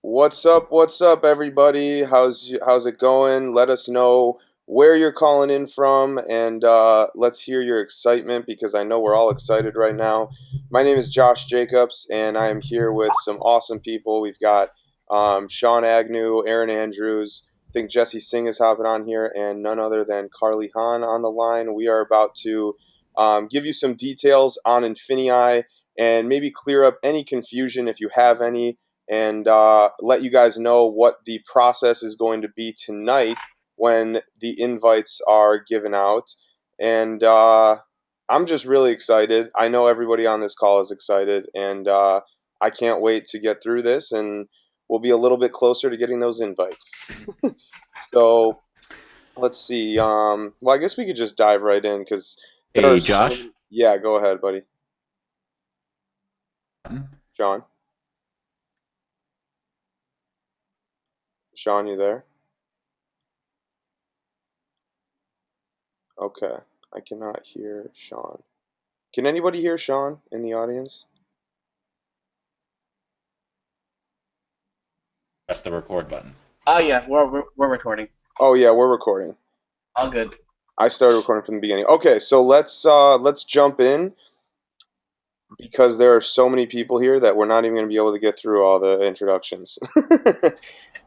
What's up, everybody? How's it going? Let us know where you're calling in from, and let's hear your excitement because I know we're all excited right now. My name is Josh Jacobs, and I am here with some awesome people. We've got Sean Agnew, Aaron Andrews. I think Jesse Singh is hopping on here, and none other than Carly Hahn on the line. We are about to give you some details on INFINii and maybe clear up any confusion if you have any and let you guys know what the process is going to be tonight when the invites are given out. And I'm just really excited. I know everybody on this call is excited, and I can't wait to get through this, and we'll be a little bit closer to getting those invites. So let's see. Well, I guess we could just dive right in because there are Hey, so Josh. many. Yeah, go ahead, buddy. Sean. Sean, you there? Okay. I cannot hear Sean. Can anybody hear Sean in the audience? Press the record button. Oh yeah, we're recording. Oh yeah, we're recording. All good. I started recording from the beginning. Okay, so let's jump in because there are so many people here that we're not even going to be able to get through all the introductions.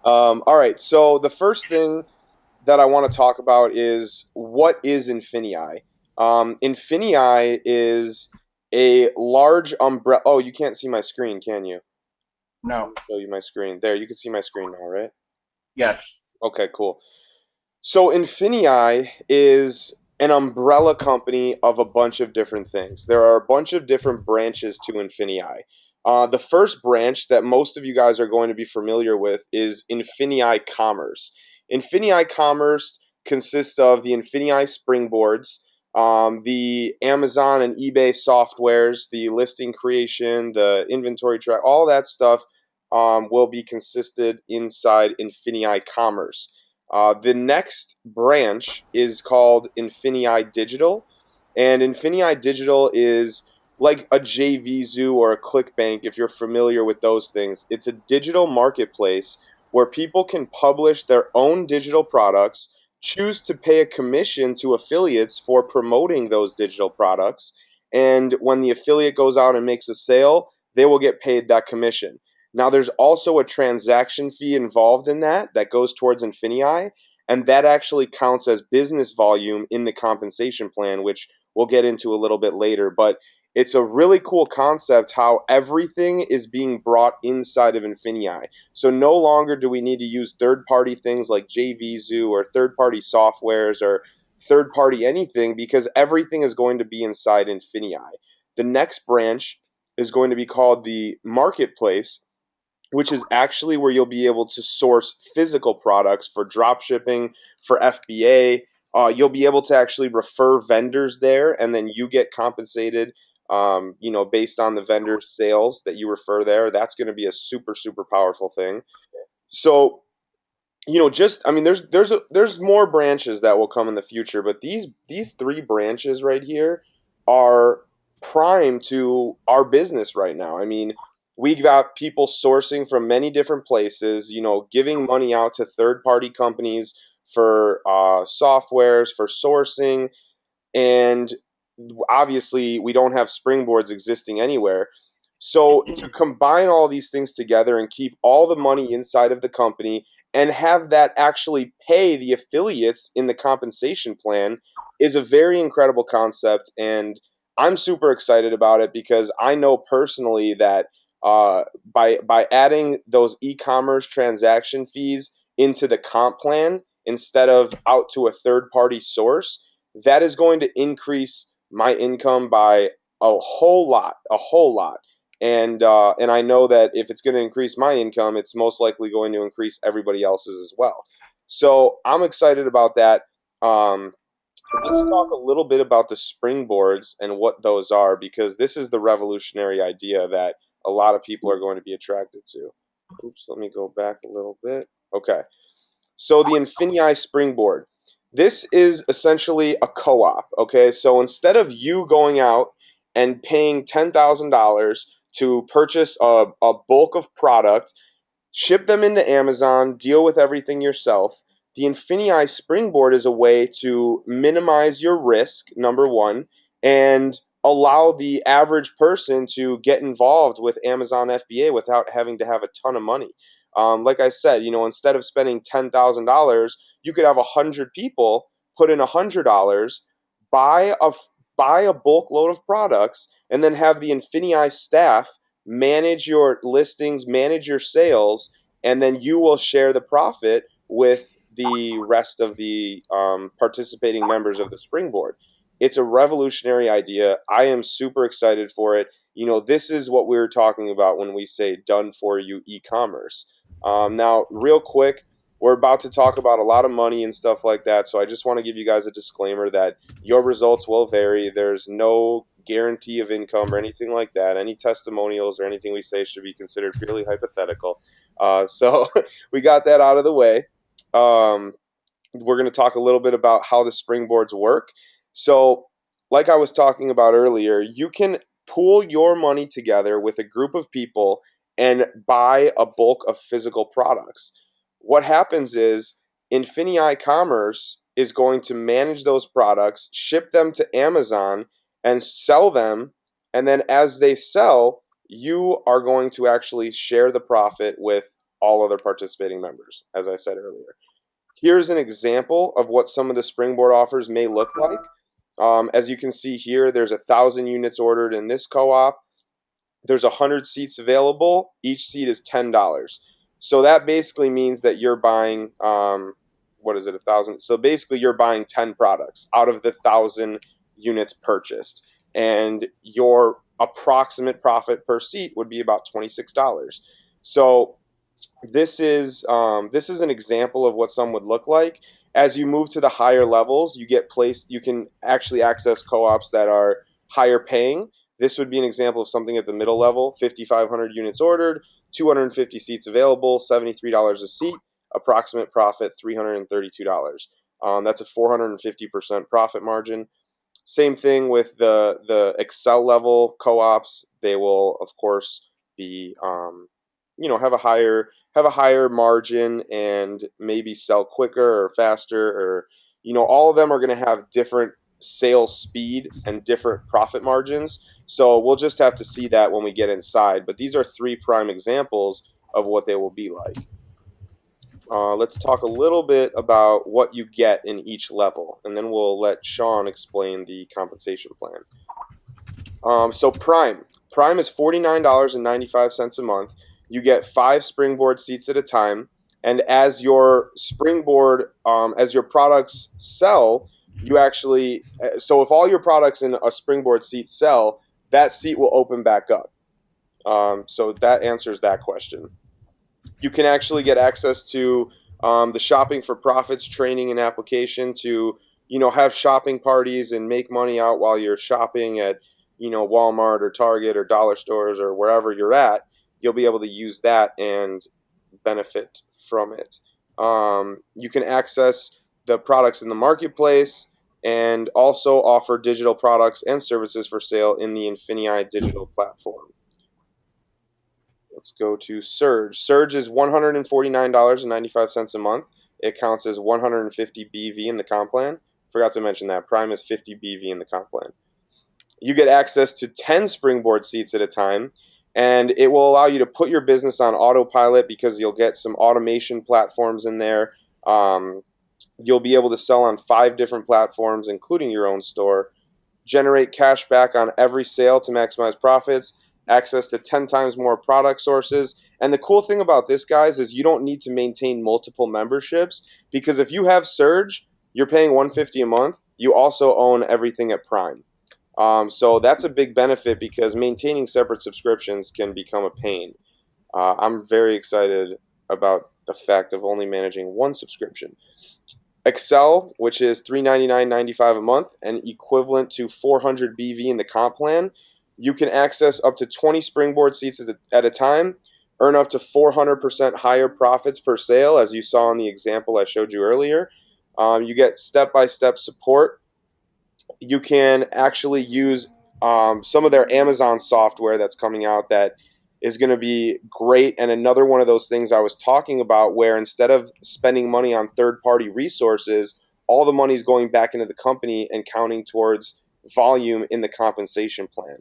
All right, so the first thing that I want to talk about is what is INFINii? INFINii is a large umbrella. Oh, you can't see my screen, can you? Let No. me show you my screen. There, you can see my screen now, right? Yes. Okay, cool. So INFINii is an umbrella company of a bunch of different things. There are a bunch of different branches to INFINii. The first branch that most of you guys are going to be familiar with is INFINii Commerce. INFINii Commerce consists of the INFINii springboards, the Amazon and eBay softwares, the listing creation, the inventory track, all that stuff will be consisted inside INFINii Commerce. The next branch is called INFINii Digital, and INFINii Digital is like a JV Zoo or a ClickBank if you're familiar with those things. It's a digital marketplace where people can publish their own digital products, choose to pay a commission to affiliates for promoting those digital products, and when the affiliate goes out and makes a sale, they will get paid that commission. Now, there's also a transaction fee involved in that goes towards INFINii, and that actually counts as business volume in the compensation plan, which we'll get into a little bit later. But it's a really cool concept how everything is being brought inside of INFINii. So no longer do we need to use third-party things like JVZoo or third-party softwares or third-party anything because everything is going to be inside INFINii. The next branch is going to be called the marketplace, which is actually where you'll be able to source physical products for drop shipping, for FBA. You'll be able to actually refer vendors there, and then you get compensated, based on the vendor's sales that you refer there. That's going to be a super, super powerful thing. So, just I mean, there's more branches that will come in the future, but these three branches right here are prime to our business right now. I mean, we got people sourcing from many different places, giving money out to third party companies for softwares for sourcing, and obviously we don't have springboards existing anywhere. So to combine all these things together and keep all the money inside of the company and have that actually pay the affiliates in the compensation plan is a very incredible concept, and I'm super excited about it because I know personally that by adding those e-commerce transaction fees into the comp plan instead of out to a third party source, that is going to increase my income by a whole lot. And I know that if it's going to increase my income, it's most likely going to increase everybody else's as well. So I'm excited about that. Um, let's talk a little bit about the springboards and what those are, because this is the revolutionary idea that a lot of people are going to be attracted to. Oops, let me go back a little bit. Okay. So the INFINii Springboard. This is essentially a co-op, okay? So instead of you going out and paying $10,000 to purchase a bulk of product, ship them into Amazon, deal with everything yourself. The INFINii Springboard is a way to minimize your risk, number one, and allow the average person to get involved with Amazon FBA without having to have a ton of money. Like I said, instead of spending $10,000, you could have 100 people put in $100, buy a buy a bulk load of products, and then have the INFINii staff manage your listings, manage your sales, and then you will share the profit with the rest of the participating members of the Springboard. It's a revolutionary idea. I am super excited for it. This is what we were talking about when we say done for you e-commerce. Now, real quick, we're about to talk about a lot of money and stuff like that. So I just want to give you guys a disclaimer that your results will vary. There's no guarantee of income or anything like that. Any testimonials or anything we say should be considered purely hypothetical. So we got that out of the way. Um, we're going to talk a little bit about how the springboards work. So, like I was talking about earlier, you can pool your money together with a group of people and buy a bulk of physical products. What happens is INFINii Commerce is going to manage those products, ship them to Amazon, and sell them. And then as they sell, you are going to actually share the profit with all other participating members, as I said earlier. Here's an example of what some of the Springboard offers may look like. As you can see here, there's 1,000 units ordered in this co-op. There's 100 seats available. Each seat is $10. So that basically means that you're buying, what is it, 1,000? So basically, you're buying 10 products out of the 1,000 units purchased, and your approximate profit per seat would be about $26. So this is an example of what some would look like. As you move to the higher levels, you can actually access co-ops that are higher paying. This would be an example of something at the middle level: 5,500 units ordered, 250 seats available, $73 a seat, approximate profit $332. That's a 450% profit margin. Same thing with the Excel level co-ops. They will, of course, be have a higher margin and maybe sell quicker or faster, or all of them are going to have different sales speed and different profit margins. So we'll just have to see that when we get inside. But these are three prime examples of what they will be like. Let's talk a little bit about what you get in each level, and then we'll let Sean explain the compensation plan. So Prime is $49.95 a month. You get 5 springboard seats at a time, and as your as your products sell, you actually so if all your products in a springboard seat sell, that seat will open back up. So that answers that question. You can actually get access to the Shopping for Profits training and application to have shopping parties and make money out while you're shopping at Walmart or Target or dollar stores or wherever you're at. You'll be able to use that and benefit from it. You can access the products in the marketplace and also offer digital products and services for sale in the INFINii digital platform. Let's go to Surge. Surge is $149.95 a month. It counts as 150 BV in the comp plan. Forgot to mention that. Prime is 50 BV in the comp plan. You get access to 10 springboard seats at a time, and it will allow you to put your business on autopilot because you'll get some automation platforms in there. You'll be able to sell on 5 different platforms, including your own store, generate cash back on every sale to maximize profits, access to 10 times more product sources. And the cool thing about this, guys, is you don't need to maintain multiple memberships, because if you have Surge, you're paying $150 a month. You also own everything at Prime. So that's a big benefit, because maintaining separate subscriptions can become a pain. I'm very excited about the fact of only managing one subscription. Excel, which is $399.95 a month and equivalent to 400 BV in the comp plan, you can access up to 20 springboard seats at a time, earn up to 400% higher profits per sale, as you saw in the example I showed you earlier. You get step-by-step support. You can actually use some of their Amazon software that's coming out that is going to be great. And another one of those things I was talking about, where instead of spending money on third party resources, all the money is going back into the company and counting towards volume in the compensation plan.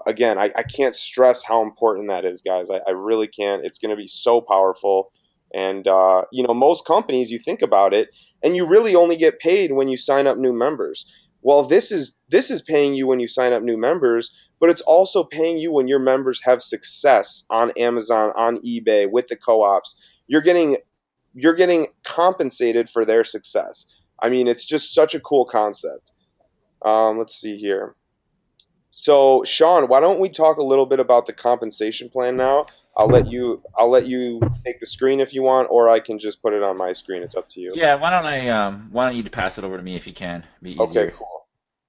Again, I can't stress how important that is, guys. I really can't. It's going to be so powerful. And, most companies, you think about it, and you really only get paid when you sign up new members. Well, this is paying you when you sign up new members, but it's also paying you when your members have success on Amazon, on eBay, with the co-ops. You're getting compensated for their success. I mean, it's just such a cool concept. Let's see here. So, Sean, why don't we talk a little bit about the compensation plan now? I'll let you take the screen if you want, or I can just put it on my screen. It's up to you. Yeah, why don't you pass it over to me if you can? Be Okay, easier. cool.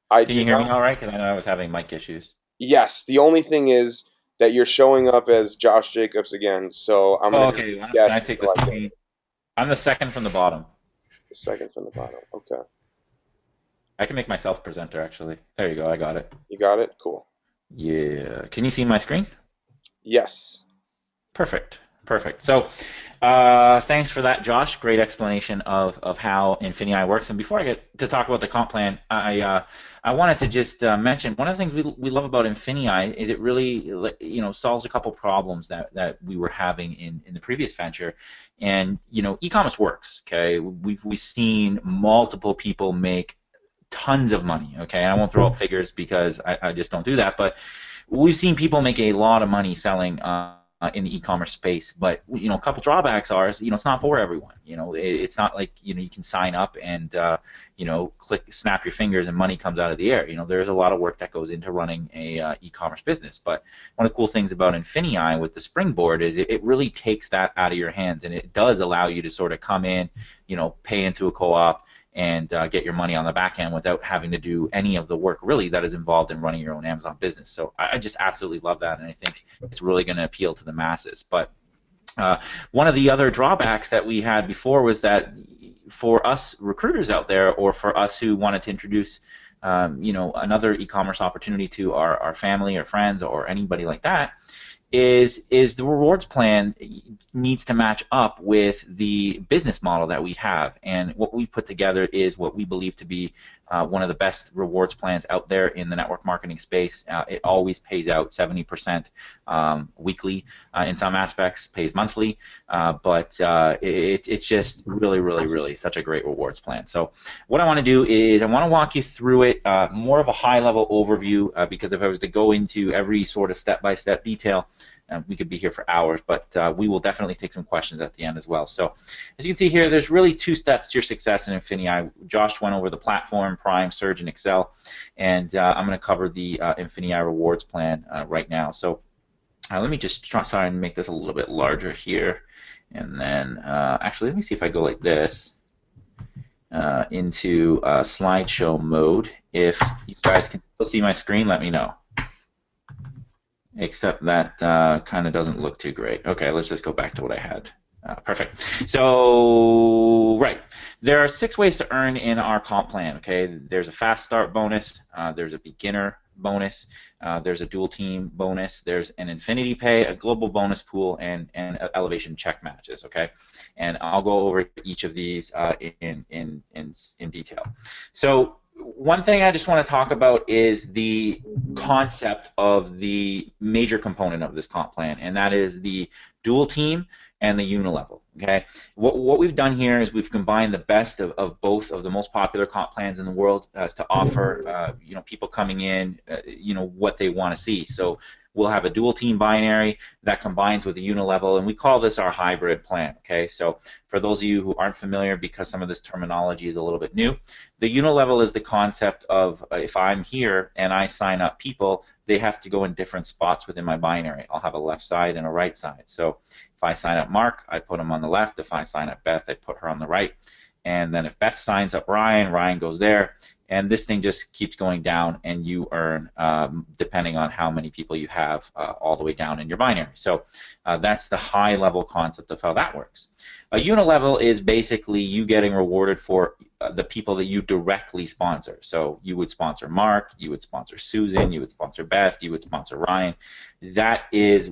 I Can do you hear me not. all right? Because I know I was having mic issues. Yes, the only thing is that you're showing up as Josh Jacobs again, so I'm Oh, gonna have okay. to Can I guess take until the I get screen? I'm the second from the bottom. the second from the bottom. Okay, I can make myself presenter actually. There you go. I got it. you got it. Cool. Yeah. Can you see my screen? Yes. Perfect. Perfect. So, thanks for that, Josh. Great explanation of how InfiniI works. And before I get to talk about the comp plan, I wanted to just mention one of the things we love about InfiniI is it really solves a couple problems that we were having in the previous venture. And e-commerce works. Okay, we've seen multiple people make tons of money. Okay, and I won't throw up figures because I just don't do that, but we've seen people make a lot of money selling in the e-commerce space, but a couple drawbacks are, it's not for everyone. It's not like you can sign up and click, snap your fingers, and money comes out of the air. There's a lot of work that goes into running a e-commerce business. But one of the cool things about InfiniI with the Springboard is it really takes that out of your hands, and it does allow you to sort of come in, pay into a co-op and get your money on the back end without having to do any of the work really that is involved in running your own Amazon business. So I just absolutely love that, and I think it's really going to appeal to the masses. But one of the other drawbacks that we had before was that for us recruiters out there, or for us who wanted to introduce another e-commerce opportunity to our family or friends or anybody like that, is the rewards plan needs to match up with the business model that we have. And what we put together is what we believe to be one of the best rewards plans out there in the network marketing space. It always pays out 70% weekly. In some aspects, pays monthly, but it's just really, really, really such a great rewards plan. So what I want to do is I want to walk you through it, more of a high-level overview, because if I was to go into every sort of step-by-step detail, we could be here for hours, but we will definitely take some questions at the end as well. So as you can see here, there's really two steps to your success in InfiniI. Josh went over the platform, Prime, Surge, and Excel, and I'm going to cover the InfiniI rewards plan right now. So let me just try and make this a little bit larger here, and then actually let me see if I go like this into slideshow mode. If you guys can still see my screen, let me know. Except that kind of doesn't look too great. Okay, let's just go back to what I had. Perfect. So, right. There are 6 ways to earn in our comp plan, okay? There's a fast start bonus, there's a beginner bonus, there's a dual team bonus, there's an infinity pay, a global bonus pool, and elevation check matches, okay? And I'll go over each of these in detail. So, one thing I just want to talk about is the concept of the major component of this comp plan, and that is the dual team and the unilevel. Okay, what we've done here is we've combined the best of both of the most popular comp plans in the world as to offer people coming in what they want to see. So we'll have a dual team binary that combines with a unilevel, and we call this our hybrid plan. Okay, so for those of you who aren't familiar, because some of this terminology is a little bit new, the unilevel is the concept of if I'm here and I sign up people, they have to go in different spots within my binary. I'll have a left side and a right side. So if I sign up Mark, I put him on the left. If I sign up Beth, I put her on the right. And then if Beth signs up Ryan, Ryan goes there. And this thing just keeps going down, and you earn depending on how many people you have all the way down in your binary. So That's the high-level concept of how that works. A unilevel is basically you getting rewarded for the people that you directly sponsor. So you would sponsor Mark, you would sponsor Susan, you would sponsor Beth, you would sponsor Ryan. That is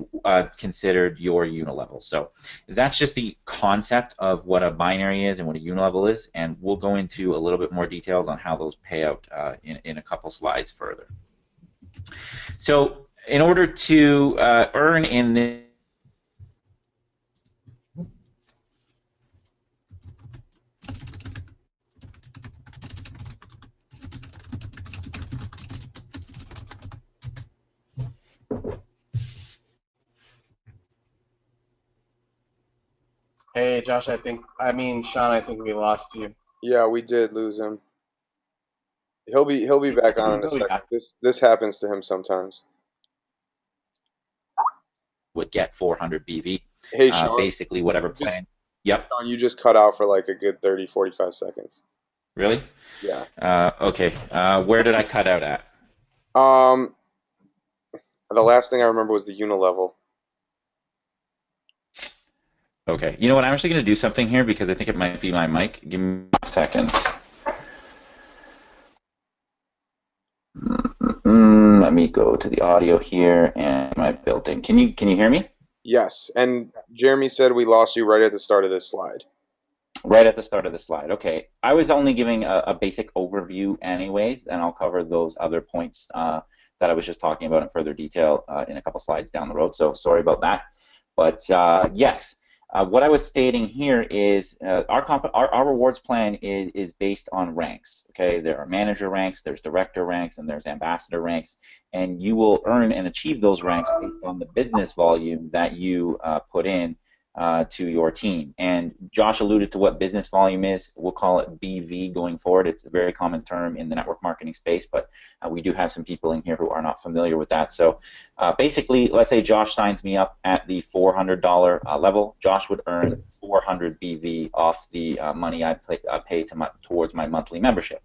considered your unilevel. So that's just the concept of what a binary is and what a unilevel is, and we'll go into a little bit more details on how those pay out in a couple slides further. So in order to earn in this Hey, Josh, Sean, I think we lost you. Yeah, we did lose him. He'll be back on in a He'll be second. back. This happens to him sometimes. would get 400 BV. Hey, Sean, Basically, whatever just plan. Yep. Sean, you just cut out for like a good 30, 45 seconds. Really? Yeah. Okay. Where did I cut out at? Um, the last thing I remember was the unilevel. Okay. You know what? I'm actually going to do something here because I think it might be my mic. Give me 5 seconds. Let me go to the audio here and my built-in. Can you hear me? Yes, and Jeremy said we lost you right at the start of this slide. Right at the start of the slide. Okay. I was only giving a basic overview anyways, and I'll cover those other points that I was just talking about in further detail in a couple slides down the road, so sorry about that. But yes, what I was stating here is our rewards plan is based on ranks. Okay, there are manager ranks, there's director ranks, and there's ambassador ranks, and you will earn and achieve those ranks based on the business volume that you put in to your team. And Josh alluded to what business volume is. We'll call it BV going forward. It's a very common term in the network marketing space, but we do have some people in here who are not familiar with that. So basically, let's say Josh signs me up at the $400 level. Josh would earn 400 BV off the money I pay towards my monthly membership.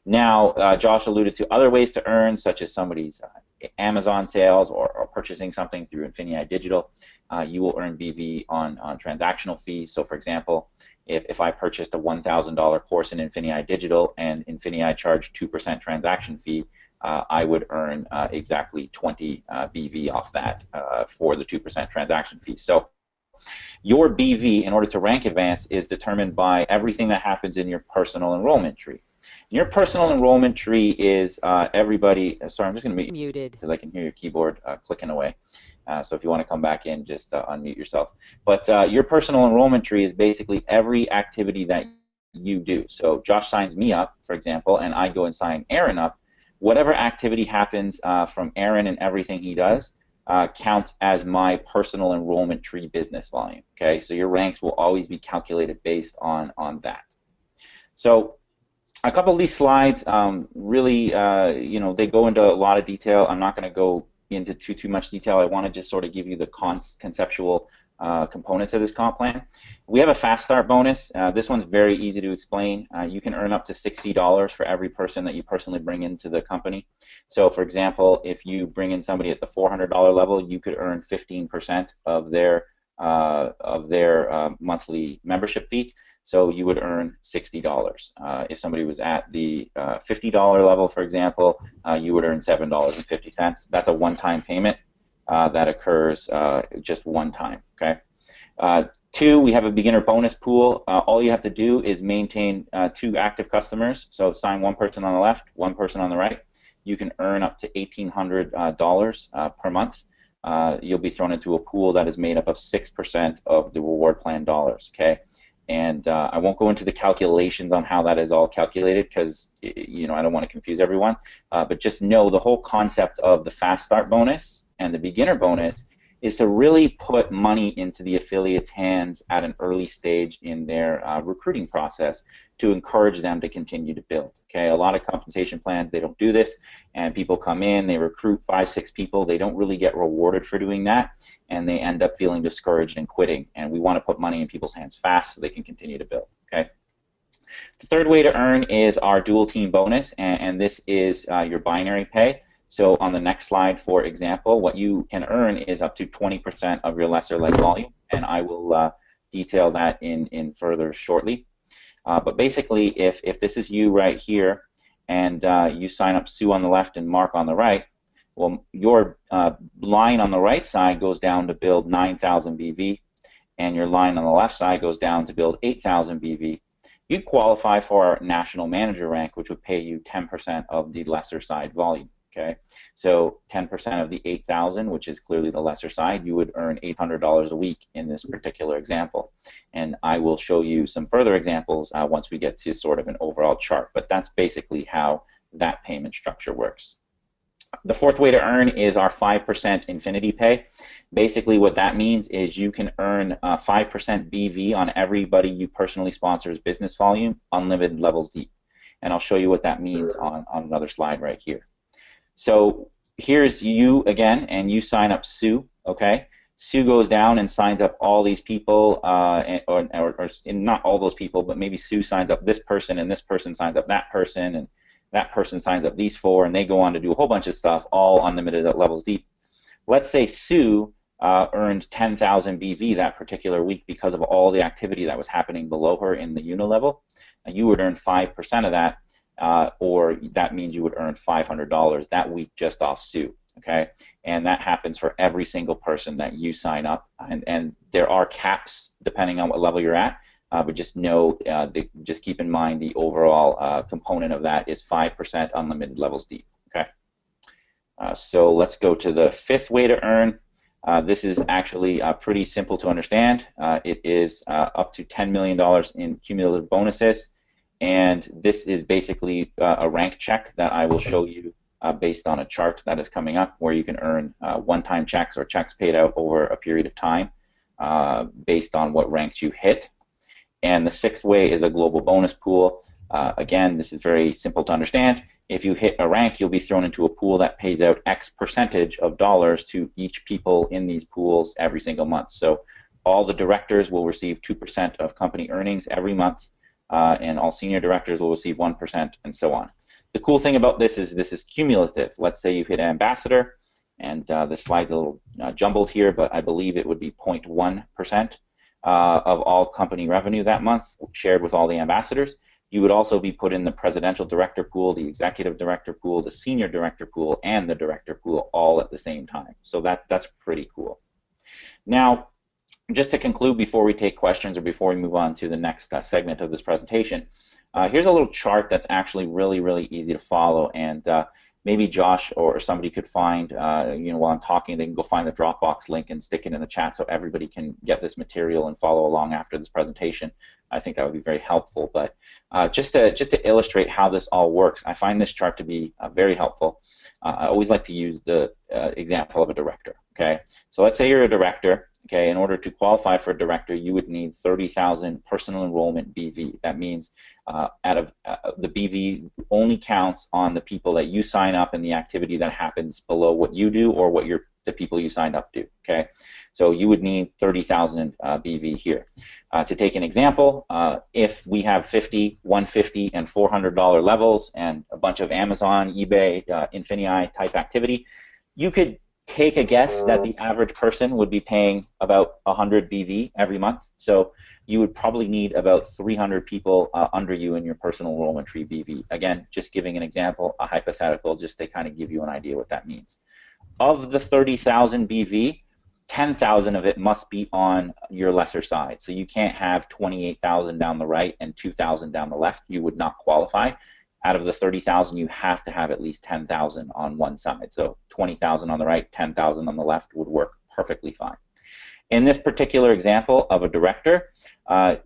Now, Josh alluded to other ways to earn, such as somebody's Amazon sales or purchasing something through INFINii Digital. You will earn BV on transactional fees. So, for example, if I purchased a $1,000 course in INFINii Digital and INFINii charged 2% transaction fee, I would earn exactly 20 BV off that for the 2% transaction fee. So your BV, in order to rank advance, is determined by everything that happens in your personal enrollment tree. Your personal enrollment tree is everybody. Sorry, I'm just going to mute you because I can hear your keyboard clicking away. So if you want to come back in, just unmute yourself. But your personal enrollment tree is basically every activity that you do. So Josh signs me up, for example, and I go and sign Aaron up. Whatever activity happens from Aaron and everything he does counts as my personal enrollment tree business volume. Okay, so your ranks will always be calculated based on that. So a couple of these slides really, they go into a lot of detail. I'm not going to go into too much detail. I want to just sort of give you the conceptual components of this comp plan. We have a fast start bonus. This one's very easy to explain. You can earn up to $60 for every person that you personally bring into the company. So, for example, if you bring in somebody at the $400 level, you could earn 15% of their monthly membership fee. So you would earn $60. If somebody was at the $50 level, for example, you would earn $7.50. That's a one-time payment that occurs just one time. Okay. 2, we have a beginner bonus pool. All you have to do is maintain 2 active customers. So sign one person on the left, one person on the right. You can earn up to $1,800 per month. You'll be thrown into a pool that is made up of 6% of the reward plan dollars. Okay. And I won't go into the calculations on how that is all calculated because I don't want to confuse everyone. But just know the whole concept of the fast start bonus and the beginner bonus is to really put money into the affiliate's hands at an early stage in their recruiting process to encourage them to continue to build. Okay, a lot of compensation plans, they don't do this, and people come in, they recruit 5, 6 people, they don't really get rewarded for doing that, and they end up feeling discouraged and quitting. And we want to put money in people's hands fast so they can continue to build. Okay. The third way to earn is our dual team bonus, and this is your binary pay. So on the next slide, for example, what you can earn is up to 20% of your lesser leg volume, and I will detail that in further shortly. But basically, if this is you right here, and you sign up Sue on the left and Mark on the right, well, your line on the right side goes down to build 9,000 BV, and your line on the left side goes down to build 8,000 BV. You'd qualify for our national manager rank, which would pay you 10% of the lesser side volume. Okay, so 10% of the 8,000, which is clearly the lesser side, you would earn $800 a week in this particular example. And I will show you some further examples once we get to sort of an overall chart. But that's basically how that payment structure works. The fourth way to earn is our 5% INFINii pay. Basically what that means is you can earn 5% BV on everybody you personally sponsors business volume, unlimited levels deep. And I'll show you what that means on another slide right here. So here's you again, and you sign up Sue, okay? Sue goes down and signs up all these people, or not all those people, but maybe Sue signs up this person, and this person signs up that person, and that person signs up these four, and they go on to do a whole bunch of stuff, all unlimited at levels deep. Let's say Sue earned 10,000 BV that particular week because of all the activity that was happening below her in the unilevel. And you would earn 5% of that, or that means you would earn $500 that week just off Sue. Okay, and that happens for every single person that you sign up, and there are caps depending on what level you're at. But just know, just keep in mind the overall component of that is 5% unlimited levels deep. Okay, so let's go to the fifth way to earn. This is actually pretty simple to understand. It is up to $10 million in cumulative bonuses, and this is basically a rank check that I will show you based on a chart that is coming up, where you can earn one-time checks or checks paid out over a period of time based on what ranks you hit. And the sixth way is a global bonus pool. Again, this is very simple to understand. If you hit a rank, you'll be thrown into a pool that pays out X percentage of dollars to each people in these pools every single month. So all the directors will receive 2% of company earnings every month, and all senior directors will receive 1%, and so on. The cool thing about this is cumulative. Let's say you hit ambassador, and this slide's a little jumbled here, but I believe it would be 0.1%. Of all company revenue that month, shared with all the ambassadors. You would also be put in the presidential director pool, the executive director pool, the senior director pool, and the director pool all at the same time. So that's pretty cool. Now, just to conclude before we take questions or before we move on to the next segment of this presentation, here's a little chart that's actually really, really easy to follow, and maybe Josh or somebody could find, while I'm talking, they can go find the Dropbox link and stick it in the chat so everybody can get this material and follow along after this presentation. I think that would be very helpful. But just to illustrate how this all works, I find this chart to be very helpful. I always like to use the example of a director. Okay, so let's say you're a director. Okay, in order to qualify for a director, you would need 30,000 personal enrollment BV. That means out of the BV only counts on the people that you sign up and the activity that happens below what you do or what the people you signed up do. Okay, so you would need 30,000 BV here. To take an example, if we have 50, 150, and $400 levels and a bunch of Amazon, eBay, INFINii type activity, you could take a guess that the average person would be paying about 100 BV every month. So you would probably need about 300 people under you in your personal enrollment tree BV. Again, just giving an example, a hypothetical, just to kind of give you an idea what that means. Of the 30,000 BV, 10,000 of it must be on your lesser side. So you can't have 28,000 down the right and 2,000 down the left. You would not qualify. Out of the 30,000, you have to have at least 10,000 on one side. So 20,000 on the right, 10,000 on the left would work perfectly fine. In this particular example of a director,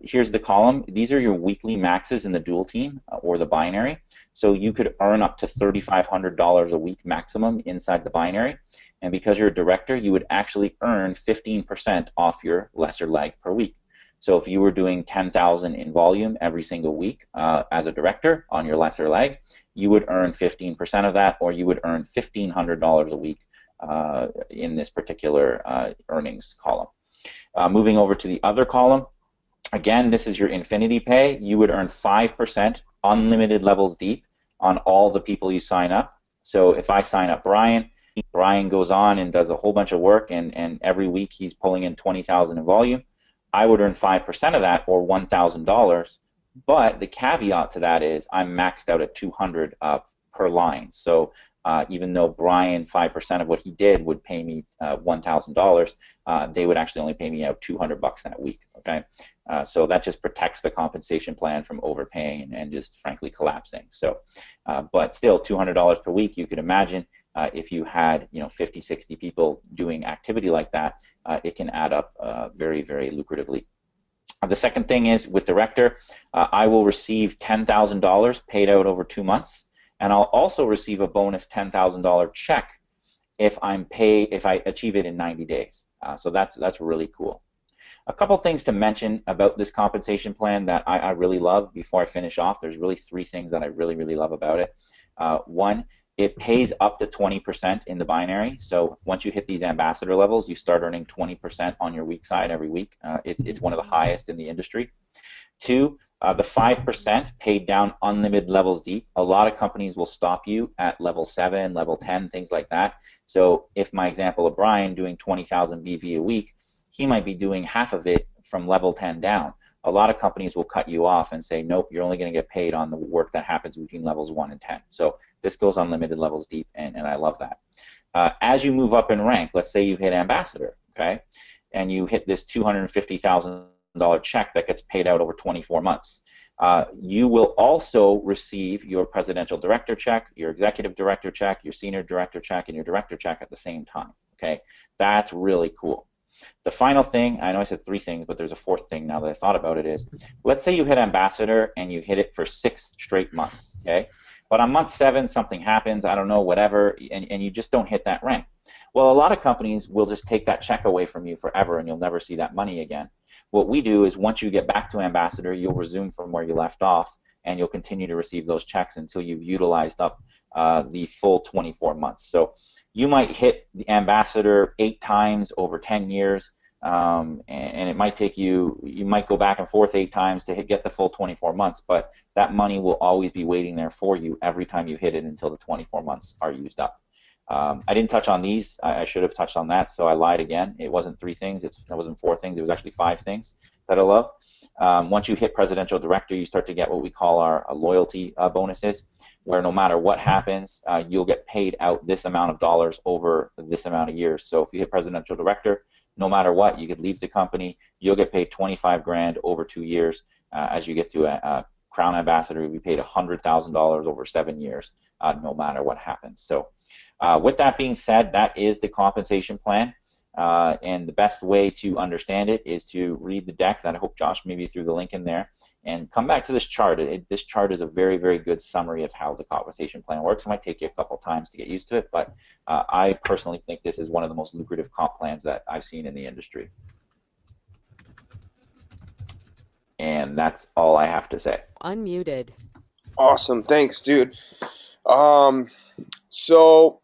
here's the column. These are your weekly maxes in the dual team or the binary. So you could earn up to $3,500 a week maximum inside the binary. And because you're a director, you would actually earn 15% off your lesser leg per week. So if you were doing 10,000 in volume every single week as a director on your lesser leg, you would earn 15% of that, or you would earn $1,500 a week in this particular earnings column. Moving over to the other column, again, this is your INFINii pay. You would earn 5% unlimited levels deep on all the people you sign up. So if I sign up Brian goes on and does a whole bunch of work, and every week he's pulling in 20,000 in volume, I would earn 5% of that, or $1,000. But the caveat to that is I'm maxed out at 200 per line. So even though Brian 5% of what he did would pay me $1,000, they would actually only pay me out $200 that week. Okay, so that just protects the compensation plan from overpaying and just frankly collapsing. So, but still $200 per week. You could imagine if you had 50, 60 people doing activity like that, it can add up very, very lucratively. The second thing is with Director, I will receive $10,000 paid out over 2 months, and I'll also receive a bonus $10,000 check if I achieve it in 90 days. So that's really cool. A couple things to mention about this compensation plan that I really love before I finish off. There's really 3 things that I really, really love about it. One, it pays up to 20% in the binary. So once you hit these ambassador levels, you start earning 20% on your weak side every week. It's one of the highest in the industry. 2, the 5% paid down unlimited levels deep. A lot of companies will stop you at level 7, level 10, things like that. So if my example of Brian doing 20,000 BV a week, he might be doing half of it from level 10 down. A lot of companies will cut you off and say, nope, you're only going to get paid on the work that happens between levels 1 and 10. So this goes unlimited levels deep, and I love that. As you move up in rank, let's say you hit ambassador, okay, and you hit this $250,000 check that gets paid out over 24 months. You will also receive your presidential director check, your executive director check, your senior director check, and your director check at the same time. Okay, that's really cool. The final thing, I know I said 3 things, but there's a 4th thing now that I thought about it is, let's say you hit ambassador and you hit it for 6 straight months, okay? But on month 7, something happens, I don't know, whatever, and you just don't hit that rank. Well, a lot of companies will just take that check away from you forever, and you'll never see that money again. What we do is once you get back to ambassador, you'll resume from where you left off, and you'll continue to receive those checks until you've utilized up the full 24 months. So you might hit the ambassador 8 times over 10 years, and it might take you might go back and forth 8 times to get the full 24 months, but that money will always be waiting there for you every time you hit it until the 24 months are used up. I didn't touch on these. I should have touched on that, so I lied again. It wasn't 3 things. It wasn't 4 things. It was actually 5 things that I love. Once you hit presidential director, you start to get what we call our loyalty bonuses, where no matter what happens, you'll get paid out this amount of dollars over this amount of years. So if you hit presidential director, no matter what, you could leave the company, you'll get paid 25 grand over 2 years. As you get to a crown ambassador, you'll be paid $100,000 over 7 years, no matter what happens. So with that being said, that is the compensation plan. And the best way to understand it is to read the deck that I hope Josh maybe threw the link in there, and come back to this chart. This chart is a very, very good summary of how the compensation plan works. It might take you a couple times to get used to it, but I personally think this is one of the most lucrative comp plans that I've seen in the industry. And that's all I have to say. Unmuted. Awesome, thanks, dude. So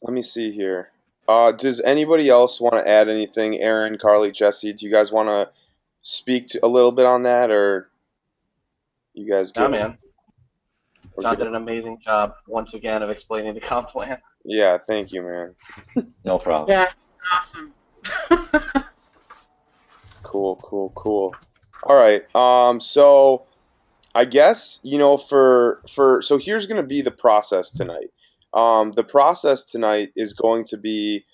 let me see here. Does anybody else want to add anything? Aaron, Carly, Jesse, do you guys want to speak a little bit on that, or you guys good? Yeah, man. John did an amazing job once again of explaining the comp plan. Yeah, thank you, man. No problem. Yeah, awesome. Cool. All right. So I guess, so here's going to be the process tonight. The process tonight is going to be,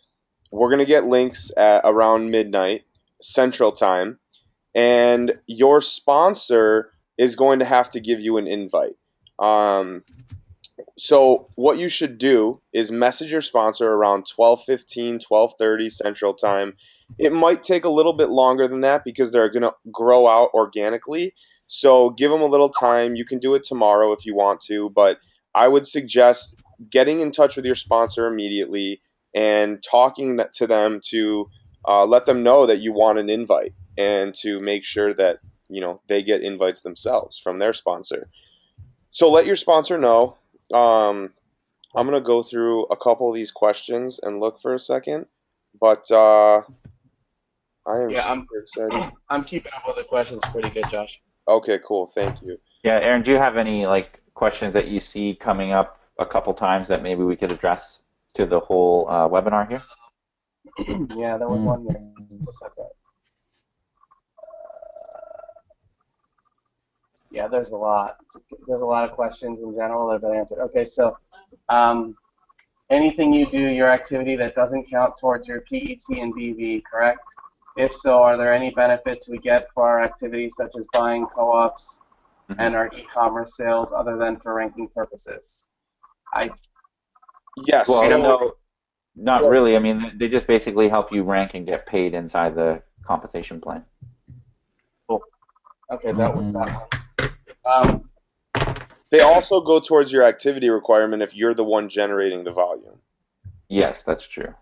we're going to get links at around midnight Central Time, and your sponsor is going to have to give you an invite. So what you should do is message your sponsor around 12:15, 12:30 Central Time. It might take a little bit longer than that because they're going to grow out organically. So give them a little time. You can do it tomorrow if you want to, but I would suggest getting in touch with your sponsor immediately and talking to them to let them know that you want an invite, and to make sure that they get invites themselves from their sponsor. So let your sponsor know. I'm going to go through a couple of these questions and look for a second, but I am super excited. I'm keeping up with the questions pretty good, Josh. Okay, cool. Thank you. Yeah, Aaron, do you have any questions that you see coming up a couple times that maybe we could address to the whole webinar here? Yeah, there was one there. Just a second. Yeah, there's a lot. There's a lot of questions in general that have been answered. Okay, so anything you do, your activity that doesn't count towards your PET and BV, correct? If so, are there any benefits we get for our activities, such as buying co-ops and our e-commerce sales, other than for ranking purposes? Yes. Well, So, no, not really. I mean, they just basically help you rank and get paid inside the compensation plan. Cool. Okay, that was that one. they also go towards your activity requirement if you're the one generating the volume. Yes, that's true.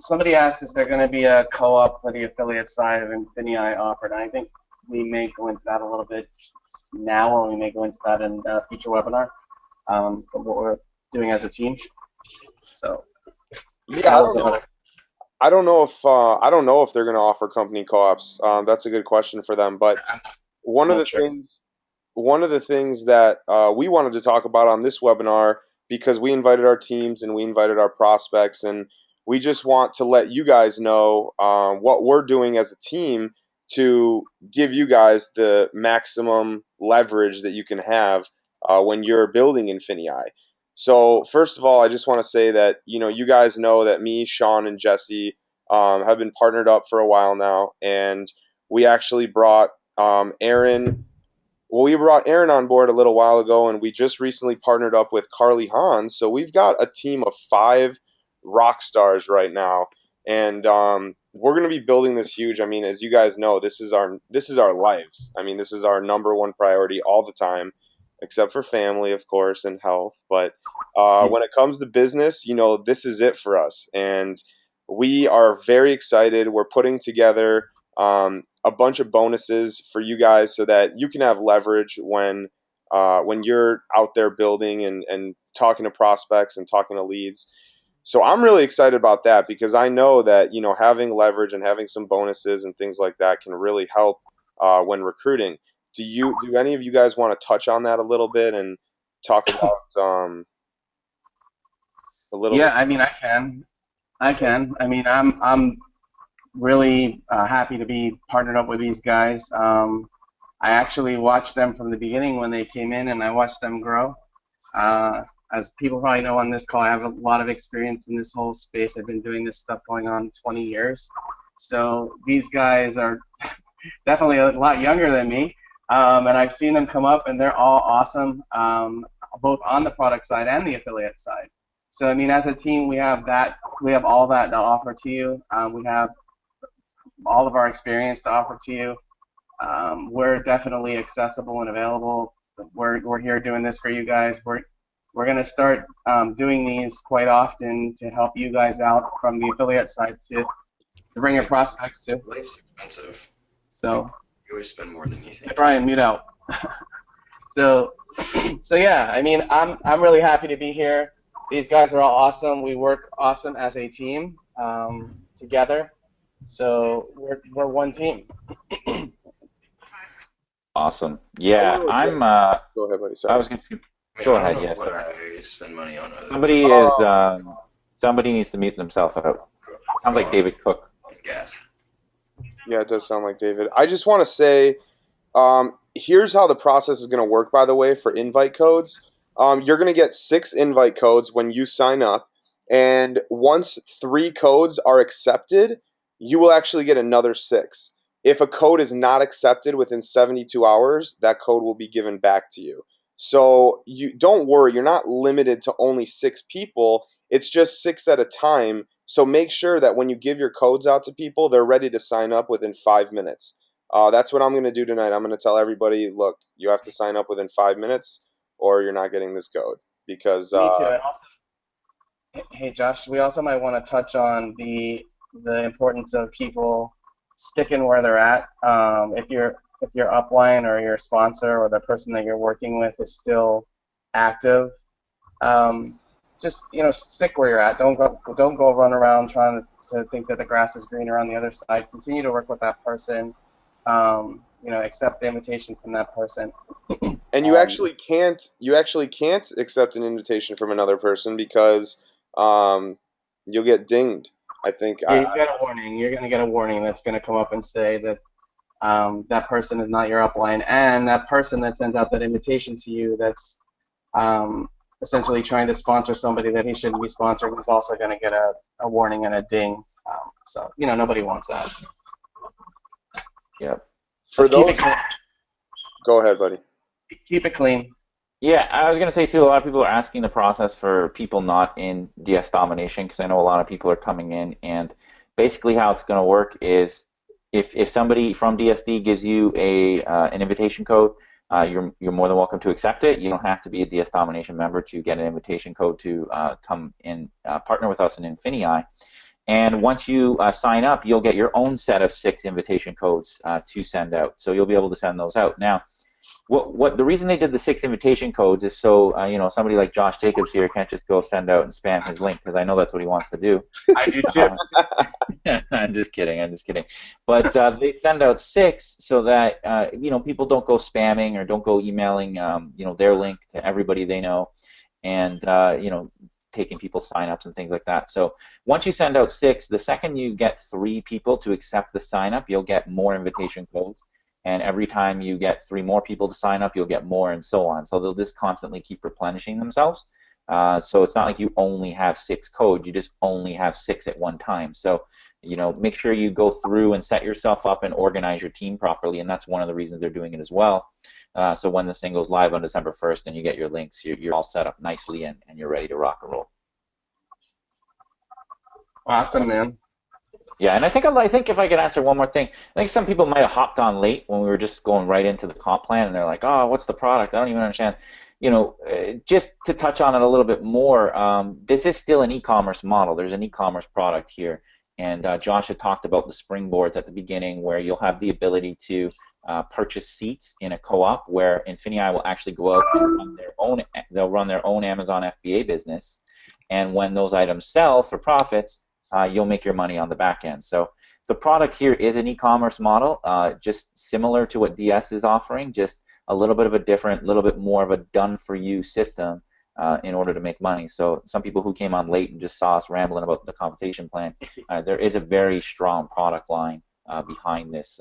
Somebody asked, is there going to be a co-op for the affiliate side of INFINii offered? And I think we may go into that a little bit now, or we may go into that in a future webinar for what we're doing as a team. So Yeah, I don't know if they're going to offer company co-ops. That's a good question for them. But one of the things that we wanted to talk about on this webinar, because we invited our teams and we invited our prospects, and we just want to let you guys know what we're doing as a team to give you guys the maximum leverage that you can have when you're building INFINii. So first of all, I just want to say that you guys know that me, Sean, and Jesse have been partnered up for a while now, and we actually brought Aaron. Well, we brought Aaron on board a little while ago, and we just recently partnered up with Carly Hahn. So we've got a team of 5 rock stars right now, and we're going to be building this huge. I mean, as you guys know, this is our lives. I mean, this is our number one priority all the time, except for family, of course, and health. But when it comes to business, this is it for us, and we are very excited. We're putting together a bunch of bonuses for you guys so that you can have leverage when you're out there building and talking to prospects and talking to leads. So I'm really excited about that because I know that having leverage and having some bonuses and things like that can really help when recruiting. Do any of you guys want to touch on that a little bit and talk about a little bit? Yeah, I mean, I can. I mean, I'm really happy to be partnered up with these guys. I actually watched them from the beginning when they came in, and I watched them grow. As people probably know on this call, I have a lot of experience in this whole space. I've been doing this stuff going on 20 years. So these guys are definitely a lot younger than me, and I've seen them come up, and they're all awesome, both on the product side and the affiliate side. So I mean, as a team, we have all that to offer to you. We have all of our experience to offer to you. We're definitely accessible and available. We're here doing this for you guys. We're going to start doing these quite often to help you guys out from the affiliate side to bring your prospects to. Life's expensive. So You always spend more than you think. hey, Brian, mute out. So yeah, I mean, I'm really happy to be here. These guys are all awesome. We work awesome as a team together. So we're one team. Awesome. Yeah, I'm. Go ahead, buddy. Sorry. I was going to. I mean, Go I don't ahead. know Yes. what I spend money on. Somebody needs to mute themselves out. Sounds like David Cook. Gas. Yeah, it does sound like David. I just want to say, here's how the process is going to work, by the way, for invite codes. You're going to get 6 invite codes when you sign up, and once 3 codes are accepted, you will actually get another 6. If a code is not accepted within 72 hours, that code will be given back to you. So you don't worry, you're not limited to only 6 people. It's just 6 at a time. So make sure that when you give your codes out to people, they're ready to sign up within 5 minutes. That's what I'm going to do tonight. I'm going to tell everybody, look, you have to sign up within 5 minutes or you're not getting this code. Because Me too. And also, hey Josh, we also might want to touch on the importance of people sticking where they're at. If your upline or your sponsor or the person that you're working with is still active, just stick where you're at. Don't go run around trying to think that the grass is greener on the other side. Continue to work with that person. Accept the invitation from that person. And you actually can't accept an invitation from another person because you'll get dinged. I think Yeah, you get a warning. You're going to get a warning that's going to come up and say that that person is not your upline, and that person that sent out that invitation to you that's um, essentially trying to sponsor somebody that he shouldn't be sponsoring is also going to get a warning and a ding. So, nobody wants that. Yep. for Just keep those, it clean. go ahead, buddy. Keep it clean. Yeah, I was going to say too, a lot of people are asking the process for people not in DS domination because I know a lot of people are coming in, and basically how it's going to work is if somebody from DSD gives you an invitation code, you're more than welcome to accept it. You don't have to be a DS domination member to get an invitation code to come in partner with us in INFINii. And once you sign up, you'll get your own set of 6 invitation codes to send out. So you'll be able to send those out. Now, what the reason they did the 6 invitation codes is so somebody like Josh Jacobs here can't just go send out and spam his link, because I know that's what he wants to do. I do too. I'm just kidding. I'm just kidding. But they send out 6 so that people don't go spamming or don't go emailing their link to everybody they know, and taking people's signups and things like that. So once you send out 6, the second you get 3 people to accept the sign up, you'll get more invitation codes. And every time you get 3 more people to sign up, you'll get more, and so on. So they'll just constantly keep replenishing themselves. So it's not like you only have 6 codes, you just only have 6 at one time. So make sure you go through and set yourself up and organize your team properly, and that's one of the reasons they're doing it as well. So when this thing goes live on December 1st and you get your links, you're all set up nicely and you're ready to rock and roll. Awesome, man. Yeah, and I think if I could answer one more thing, I think some people might have hopped on late when we were just going right into the comp plan, and they're like, "Oh, what's the product? I don't even understand." Just to touch on it a little bit more, this is still an e-commerce model. There's an e-commerce product here, and Josh had talked about the springboards at the beginning, where you'll have the ability to purchase seats in a co-op, where INFINii will actually go out and they'll run their own Amazon FBA business, and when those items sell for profits, you'll make your money on the back end. So the product here is an e-commerce model, just similar to what DS is offering, just a little bit of a different, little bit more of a done-for-you system in order to make money. So some people who came on late and just saw us rambling about the compensation plan, there is a very strong product line behind this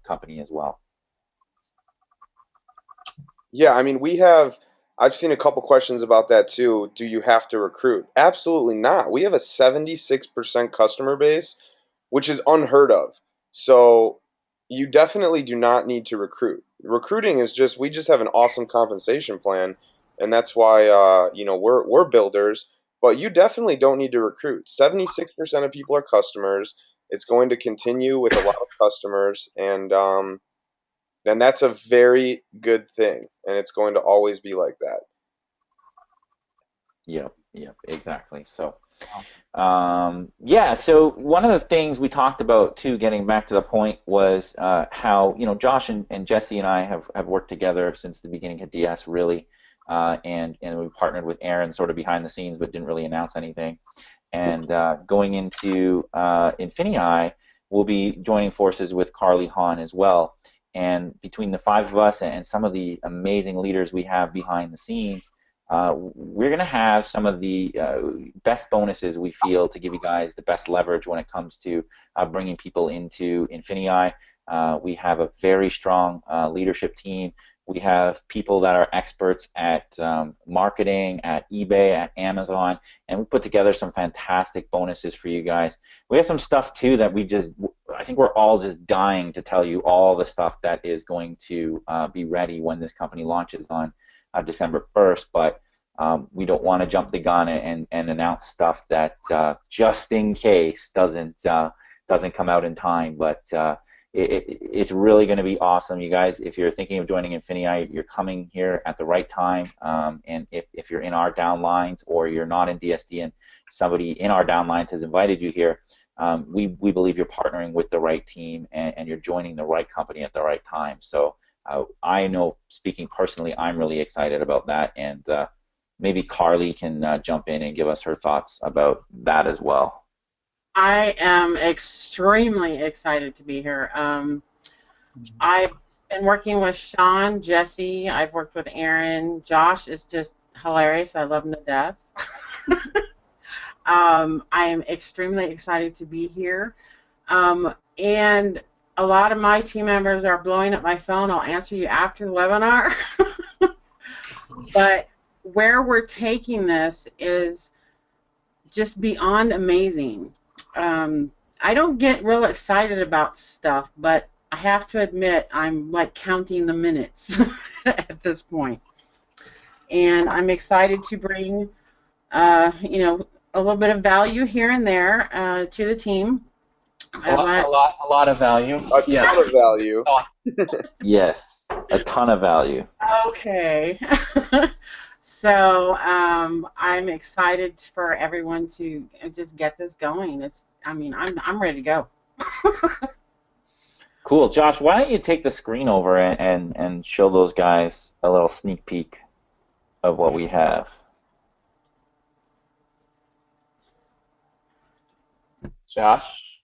company as well. Yeah, I mean, I've seen a couple questions about that too. Do you have to recruit? Absolutely not. We have a 76% customer base, which is unheard of. So you definitely do not need to recruit. Recruiting is we just have an awesome compensation plan, and that's why we're builders. But you definitely don't need to recruit. 76% of people are customers. It's going to continue with a lot of customers, and that's a very good thing, and it's going to always be like that. Yep, exactly. So, yeah, so one of the things we talked about too, getting back to the point, was how, Josh and Jesse and I have worked together since the beginning of DS, really, and we partnered with Aaron sort of behind the scenes, but didn't really announce anything. And going into INFINii, we'll be joining forces with Carly Hahn as well. And between the 5 of us and some of the amazing leaders we have behind the scenes, we're going to have some of the best bonuses we feel to give you guys the best leverage when it comes to bringing people into INFINii. We have a very strong leadership team. We have people that are experts at marketing, at eBay, at Amazon, and we put together some fantastic bonuses for you guys. We have some stuff too that I think we're all just dying to tell you all the stuff that is going to be ready when this company launches on December 1st, but we don't want to jump the gun and announce stuff that just in case doesn't come out in time. But it's really going to be awesome, you guys. If you're thinking of joining INFINii, you're coming here at the right time. And if you're in our downlines or you're not in DSD and somebody in our downlines has invited you here, we believe you're partnering with the right team and you're joining the right company at the right time. So I know, speaking personally, I'm really excited about that, and maybe Carly can jump in and give us her thoughts about that as well. I am extremely excited to be here. I been working with Sean, Jesse. I've worked with Aaron. Josh is just hilarious. I love him to death. I am extremely excited to be here. And a lot of my team members are blowing up my phone. I'll answer you after the webinar. But where we're taking this is just beyond amazing. I don't get real excited about stuff, but I have to admit I'm like counting the minutes at this point. And I'm excited to bring, a little bit of value here and there to the team. A lot of value. A Yeah. ton of value. Yes, a ton of value. Okay. So I'm excited for everyone to just get this going. I'm ready to go. Cool. Josh, why don't you take the screen over and show those guys a little sneak peek of what we have? Josh.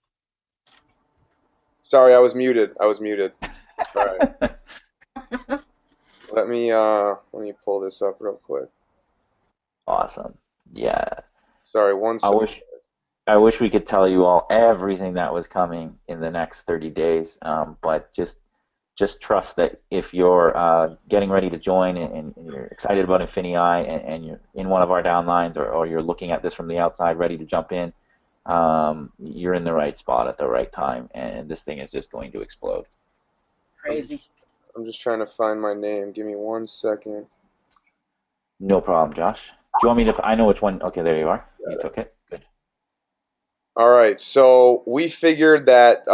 Sorry, I was muted. All right. Let me pull this up real quick. Awesome. Yeah. Sorry, one I second. I wish we could tell you all everything that was coming in the next 30 days, but just trust that if you're getting ready to join and you're excited about INFINii and you're in one of our downlines or you're looking at this from the outside ready to jump in, you're in the right spot at the right time, and this thing is just going to explode. Crazy. I'm just trying to find my name. Give me 1 second. No problem, Josh. Do you want me to? I know which one. Okay, there you are. Got You it. took it. Good. All right, so we figured that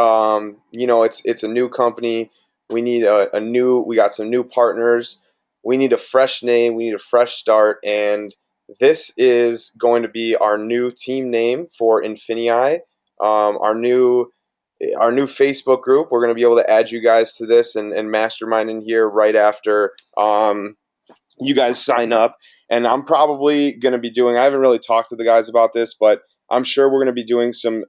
it's a new company. We need we got some new partners. We need a fresh name. We need a fresh start, and this is going to be our new team name for INFINii. Our new Facebook group. We're going to be able to add you guys to this and mastermind in here right after you guys sign up. And I'm probably going to be doing, I haven't really talked to the guys about this, but I'm sure we're going to be doing some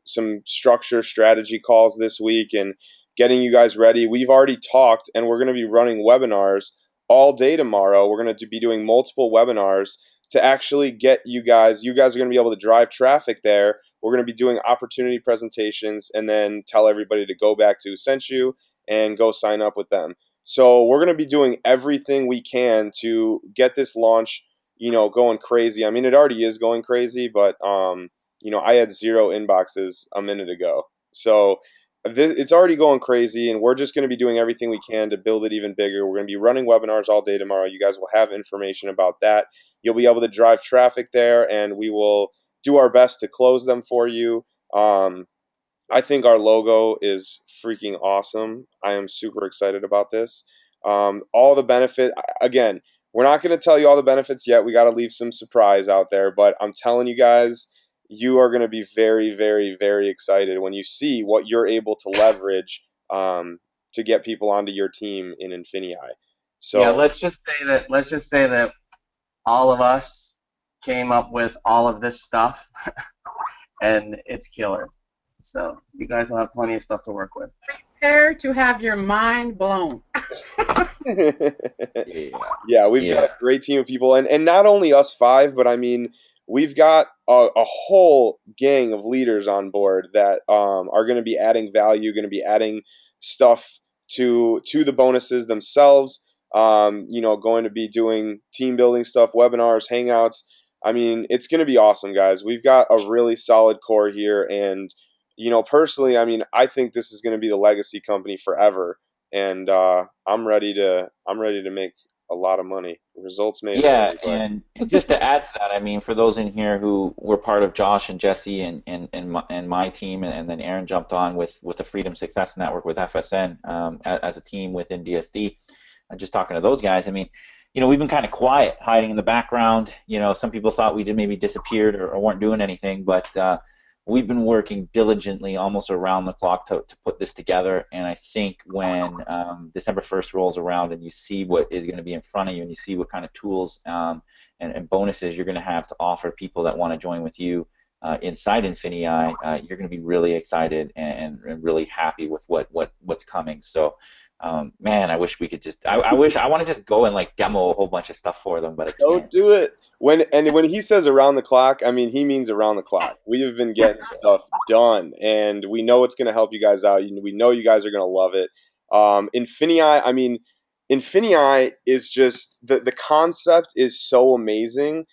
structure strategy calls this week and getting you guys ready. We've already talked, and we're going to be running webinars all day tomorrow. We're going to be doing multiple webinars to actually get you guys are going to be able to drive traffic there. We're going to be doing opportunity presentations and then tell everybody to go back to who sent you and go sign up with them. So we're going to be doing everything we can to get this launch, going crazy. I mean, it already is going crazy, but I had 0 inboxes a minute ago. So it's already going crazy, and we're just going to be doing everything we can to build it even bigger. We're going to be running webinars all day tomorrow. You guys will have information about that. You'll be able to drive traffic there, and we will do our best to close them for you. I think our logo is freaking awesome. I am super excited about this. All the benefit, again, we're not going to tell you all the benefits yet. We got to leave some surprise out there, but I'm telling you guys, you are going to be very, very, very excited when you see what you're able to leverage to get people onto your team in INFINii. So Yeah, let's just say that all of us came up with all of this stuff, and it's killer. So you guys will have plenty of stuff to work with. Prepare to have your mind blown. Yeah, we've got a great team of people, and not only us 5, but I mean, we've got a whole gang of leaders on board that are going to be adding value, going to be adding stuff to the bonuses themselves. Going to be doing team building stuff, webinars, hangouts. I mean, it's going to be awesome, guys. We've got a really solid core here, and personally, I mean, I think this is going to be the legacy company forever, and I'm ready to make a lot of money. Results may Yeah, vary, but and just to add to that, I mean, for those in here who were part of Josh and Jesse and my team, and then Aaron jumped on with the Freedom Success Network with FSN as a team within DSD, and just talking to those guys, I mean, we've been kind of quiet, hiding in the background. Some people thought we did maybe disappeared or weren't doing anything, but we've been working diligently almost around the clock to put this together, and I think when December 1st rolls around and you see what is going to be in front of you and you see what kind of tools and bonuses you're going to have to offer people that want to join with you inside INFINii, you're going to be really excited and really happy with what's coming. So Man, I wish we could just. I wish I want to just go and like demo a whole bunch of stuff for them, but I Don't can't. do it. When he says around the clock, I mean he means around the clock. We have been getting stuff done, and we know it's going to help you guys out. We know you guys are going to love it. Infinii, I mean, Infinii is just the concept is so amazing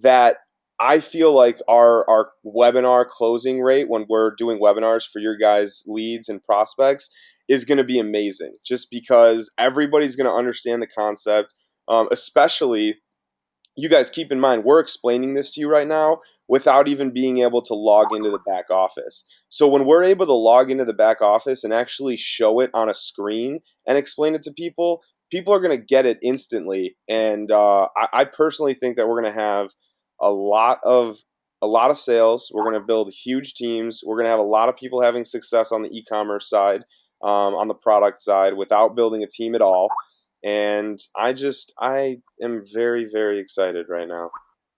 that I feel like our webinar closing rate when we're doing webinars for your guys' leads and prospects is going to be amazing. Just because everybody's going to understand the concept, especially you guys keep in mind we're explaining this to you right now without even being able to log into the back office. So when we're able to log into the back office and actually show it on a screen and explain it to people, people are going to get it instantly. And I personally think that we're going to have a lot of a lot of sales. We're going to build huge teams. We're going to have a lot of people having success on the e-commerce side, on the product side, without building a team at all. And I am very, very excited right now.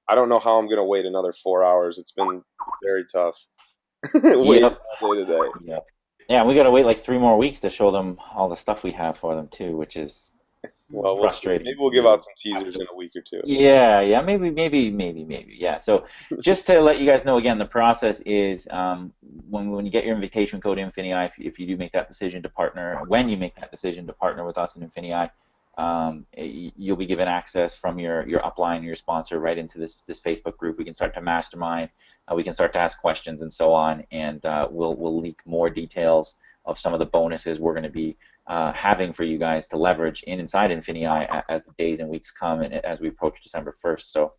I don't know how I'm gonna wait another 4 hours. It's been very tough waiting Yep. all day today. Yep. Yeah, we got to wait like 3 more weeks to show them all the stuff we have for them too, which is Well, we'll see. frustrating. Maybe we'll give out some teasers in a week or two. Yeah, yeah, maybe. Yeah. So just to let you guys know again, the process is when you get your invitation code Infinii, if you do make that decision to partner, when you make that decision to partner with us in Infinii, you'll be given access from your upline, your sponsor, right into this Facebook group. We can start to mastermind, we can start to ask questions and so on, and we'll leak more details of some of the bonuses we're going to be having for you guys to leverage inside Infinii as the days and weeks come and as we approach December 1st. So,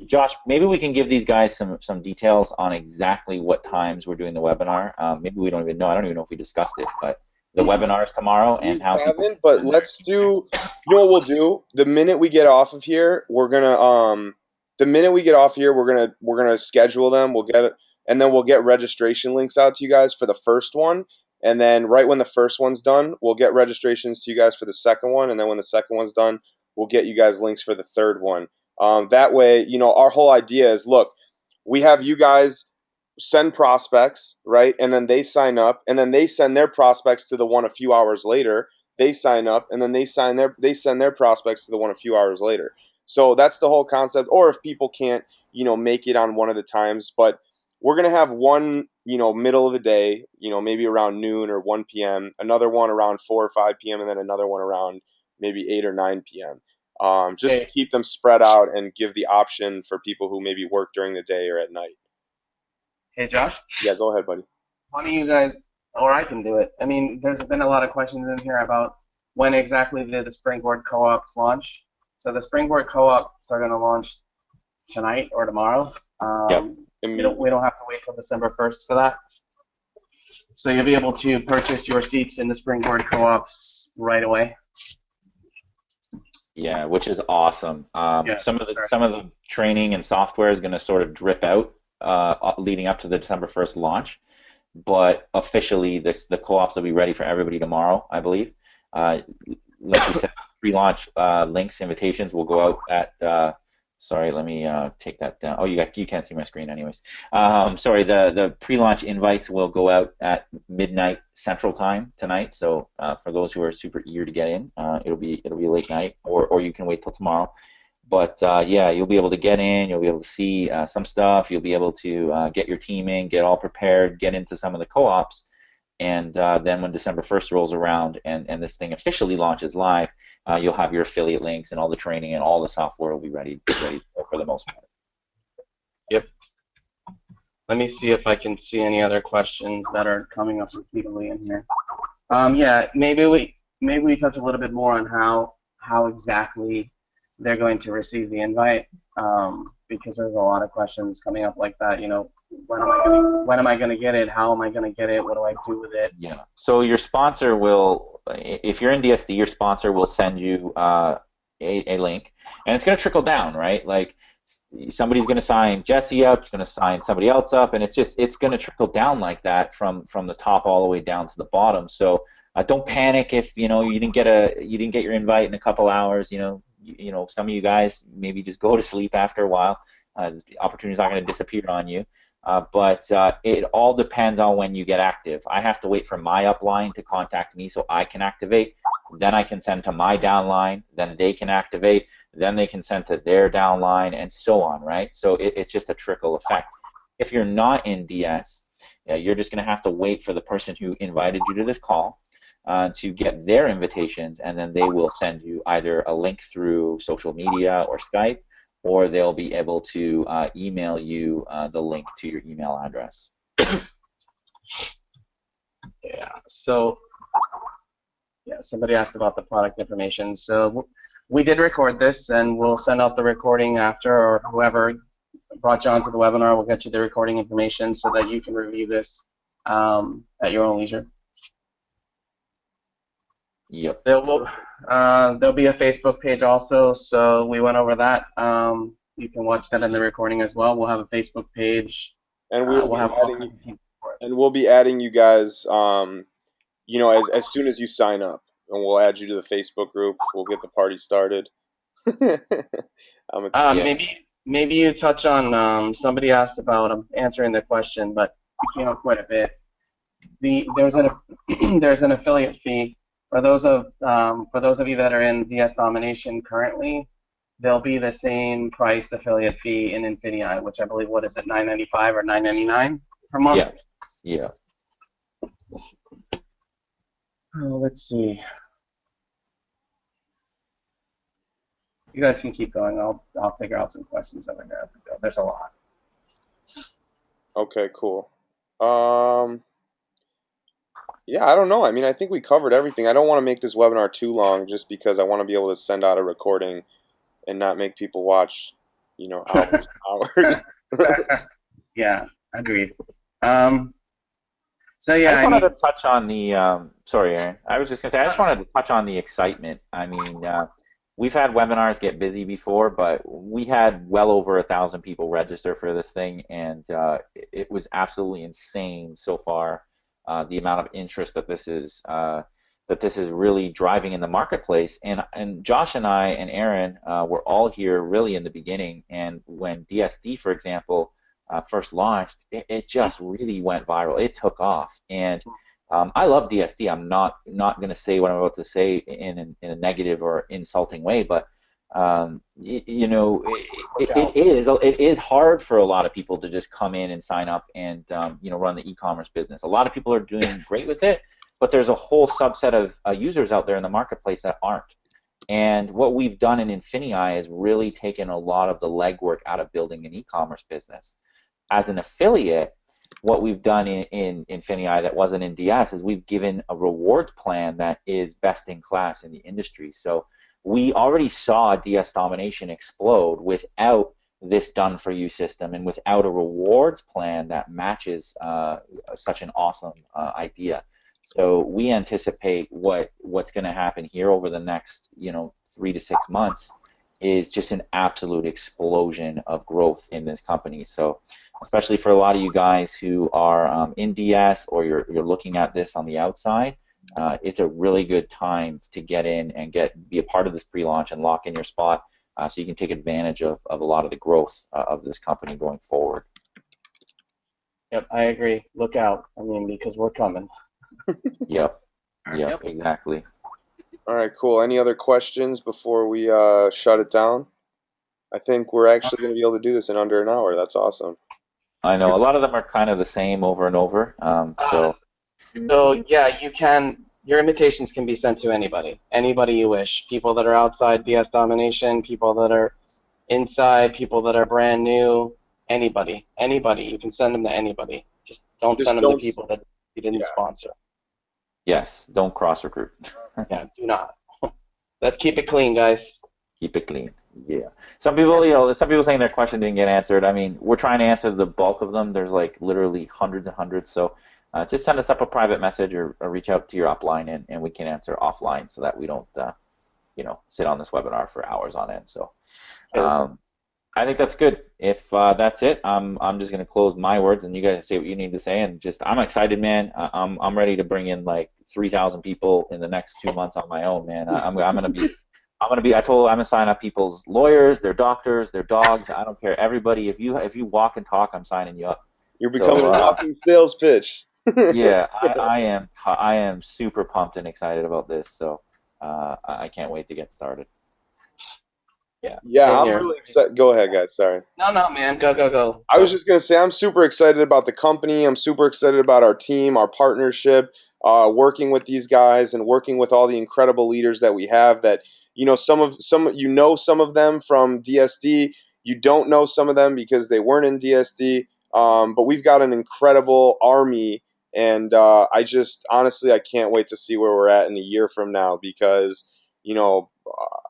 Josh, maybe we can give these guys some details on exactly what times we're doing the webinar. Maybe we don't even know. I don't even know if we discussed it, but the webinars tomorrow and We how people. haven't, but let's do. You know what we'll do? The minute we get off of here, we're gonna The minute we get off here, we're gonna schedule them. We'll get it, and then we'll get registration links out to you guys for the first one. And then right when the first one's done, we'll get registrations to you guys for the second one. And then when the second one's done, we'll get you guys links for the third one. That way, our whole idea is, look, we have you guys send prospects, right? And then they sign up, and then they send their prospects to the one a few hours later. They sign up, and then they send their prospects to the one a few hours later. So that's the whole concept. Or if people can't, make it on one of the times, but we're gonna have one, middle of the day, maybe around noon or 1 p.m. Another one around 4 or 5 p.m. and then another one around maybe 8 or 9 p.m. Just to Hey, keep them spread out and give the option for people who maybe work during the day or at night. hey, Josh. Yeah, go ahead, buddy. Why don't you guys, or I can do it. I mean, there's been a lot of questions in here about when exactly did the Springboard co-ops launch. So the Springboard co-ops are going to launch tonight or tomorrow. Yep. We don't have to wait till December 1st for that. So you'll be able to purchase your seats in the Springboard co-ops right away. Yeah, which is awesome. Yeah, Some of the sure. some of the training and software is going to sort of drip out leading up to the December 1st launch, but officially the co-ops will be ready for everybody tomorrow, I believe. Like we said, pre-launch links, invitations will go out at. Sorry, let me take that down. Oh, you can't see my screen, anyways. Sorry, the pre-launch invites will go out at midnight Central Time tonight. So for those who are super eager to get in, it'll be a late night, or you can wait till tomorrow. But yeah, you'll be able to get in. You'll be able to see some stuff. You'll be able to get your team in, get all prepared, get into some of the co-ops. And then when December 1st rolls around and this thing officially launches live, you'll have your affiliate links and all the training and all the software will be ready to go for the most part. Yep. Let me see if I can see any other questions that are coming up repeatedly in here. Yeah, maybe we touch a little bit more on how exactly they're going to receive the invite, because there's a lot of questions coming up like that. When am I going to get it? How am I going to get it? What do I do with it? Yeah. So your sponsor will, if you're in DSD, your sponsor will send you a link, and it's going to trickle down, right? Like somebody's going to sign Jesse up, it's going to sign somebody else up, and it's going to trickle down like that from the top all the way down to the bottom. So don't panic if you didn't get your invite in a couple hours. Some of you guys maybe just go to sleep after a while. The opportunity's not going to disappear on you. But it all depends on when you get active. I have to wait for my upline to contact me so I can activate. Then I can send to my downline. Then they can activate. Then they can send to their downline, and so on, right? So it's just a trickle effect. If you're not in DS, you're just going to have to wait for the person who invited you to this call to get their invitations, and then they will send you either a link through social media or Skype, or they'll be able to email you the link to your email address. Yeah. So, yeah, somebody asked about the product information. So we did record this, and we'll send out the recording after, or whoever brought you onto the webinar will get you the recording information so that you can review this at your own leisure. Yep. There'll be a Facebook page also, so we went over that. You can watch that in the recording as well. We'll have a Facebook page. And We'll have all kinds of teams for it. we'll be adding you guys, you know, as soon as you sign up, and we'll add you to the Facebook group. We'll get the party started. I'm excited. Maybe you touch on somebody asked about answering the question, but we came up quite a bit. There's an affiliate fee for those of you that are in DS Domination currently. There'll be the same priced affiliate fee in INFINii, which I believe, what is it, $9.95 or $9.99 per month? Yeah. Oh, let's see. You guys can keep going. I'll figure out some questions over there. There's a lot. Okay, cool. Yeah, I don't know. I mean, I think we covered everything. I don't want to make this webinar too long just because I want to be able to send out a recording and not make people watch, you know, hours and hours. Yeah, agreed. So yeah, I just wanted to touch on the, sorry, Aaron. I was just going to say, I just wanted to touch on the excitement. I mean, we've had webinars get busy before, but we had well over 1,000 people register for this thing, and it was absolutely insane so far, the amount of interest that this is really driving in the marketplace. And Josh and I and Aaron were all here really in the beginning, and when DSD, for example, first launched, it just really went viral. It took off, and I love DSD. I'm not going to say what I'm about to say in a negative or insulting way, but you know, it is hard for a lot of people to just come in and sign up and you know, run the e-commerce business. A lot of people are doing great with it, but there's a whole subset of users out there in the marketplace that aren't. And what we've done in INFINii is really taken a lot of the legwork out of building an e-commerce business. As an affiliate, what we've done in INFINii that wasn't in DS is we've given a rewards plan that is best in class in the industry. So we already saw DS domination explode without this done-for-you system and without a rewards plan that matches such an awesome idea. So we anticipate what's going to happen here over the next 3 to 6 months is just an absolute explosion of growth in this company. So especially for a lot of you guys who are in DS or you're looking at this on the outside, it's a really good time to get in and be a part of this pre-launch and lock in your spot so you can take advantage of a lot of the growth of this company going forward. Yep, I agree. Look out. I mean, because we're coming. Yep, exactly. All right, cool. Any other questions before we shut it down? I think we're actually going to be able to do this in under an hour. That's awesome. I know. A lot of them are kind of the same over and over. So yeah, you can. Your invitations can be sent to anybody you wish. People that are outside DS domination, people that are inside, people that are brand new, anybody. You can send them to anybody. Just don't send them to people that you didn't sponsor. Yes, don't cross-recruit. Yeah, do not. Let's keep it clean, guys. Keep it clean. Yeah. Some people saying their question didn't get answered. I mean, we're trying to answer the bulk of them. There's like literally hundreds and hundreds. So just send us up a private message or reach out to your upline and we can answer offline so that we don't, sit on this webinar for hours on end. So I think that's good. If that's it, I'm just gonna close my words and you guys say what you need to say. And just I'm excited, man. I'm ready to bring in like 3,000 people in the next 2 months on my own, man. I'm gonna sign up people's lawyers, their doctors, their dogs. I don't care. Everybody, if you walk and talk, I'm signing you up. You're becoming So a walking sales pitch. yeah, I am super pumped and excited about this. So I can't wait to get started. Yeah. Yeah, Same I'm here. really excited. Go ahead, guys. Sorry. No, no, man. Go, go, go. I was just going to say, I'm super excited about the company. I'm super excited about our team, our partnership, working with these guys and working with all the incredible leaders that we have that, some of them from DSD. You don't know some of them because they weren't in DSD. But we've got an incredible army. And honestly, I can't wait to see where we're at in a year from now because,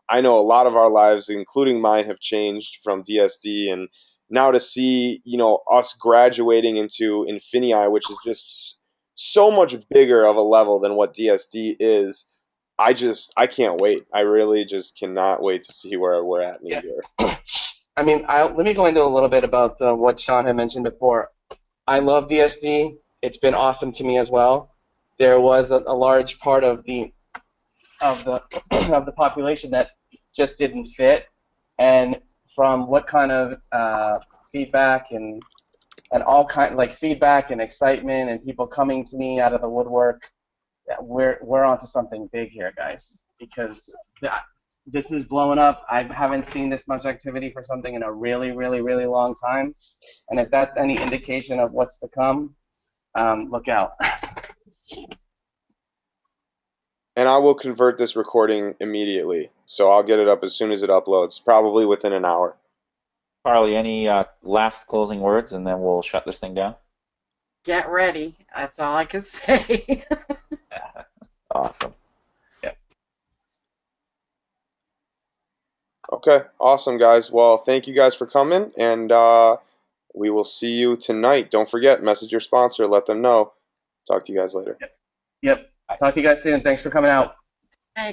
I know a lot of our lives, including mine, have changed from DSD, and now to see us graduating into INFINii, which is just so much bigger of a level than what DSD is. I can't wait. I really just cannot wait to see where we're at in a Yeah. year. I mean, let me go into a little bit about what Sean had mentioned before. I love DSD. It's been awesome to me as well. There was a large part of the of the population that just didn't fit, and from what kind of feedback and all kind like feedback and excitement and people coming to me out of the woodwork, we're onto something big here, guys, because this is blowing up. I haven't seen this much activity for something in a really, really, really long time, and if that's any indication of what's to come, look out. And I will convert this recording immediately, so I'll get it up as soon as it uploads, probably within an hour. Carly, any last closing words, and then we'll shut this thing down? Get ready. That's all I can say. Awesome. Okay, awesome, guys. Well, thank you guys for coming, and we will see you tonight. Don't forget, message your sponsor, let them know. Talk to you guys later. Yep. Talk to you guys soon. Thanks for coming out.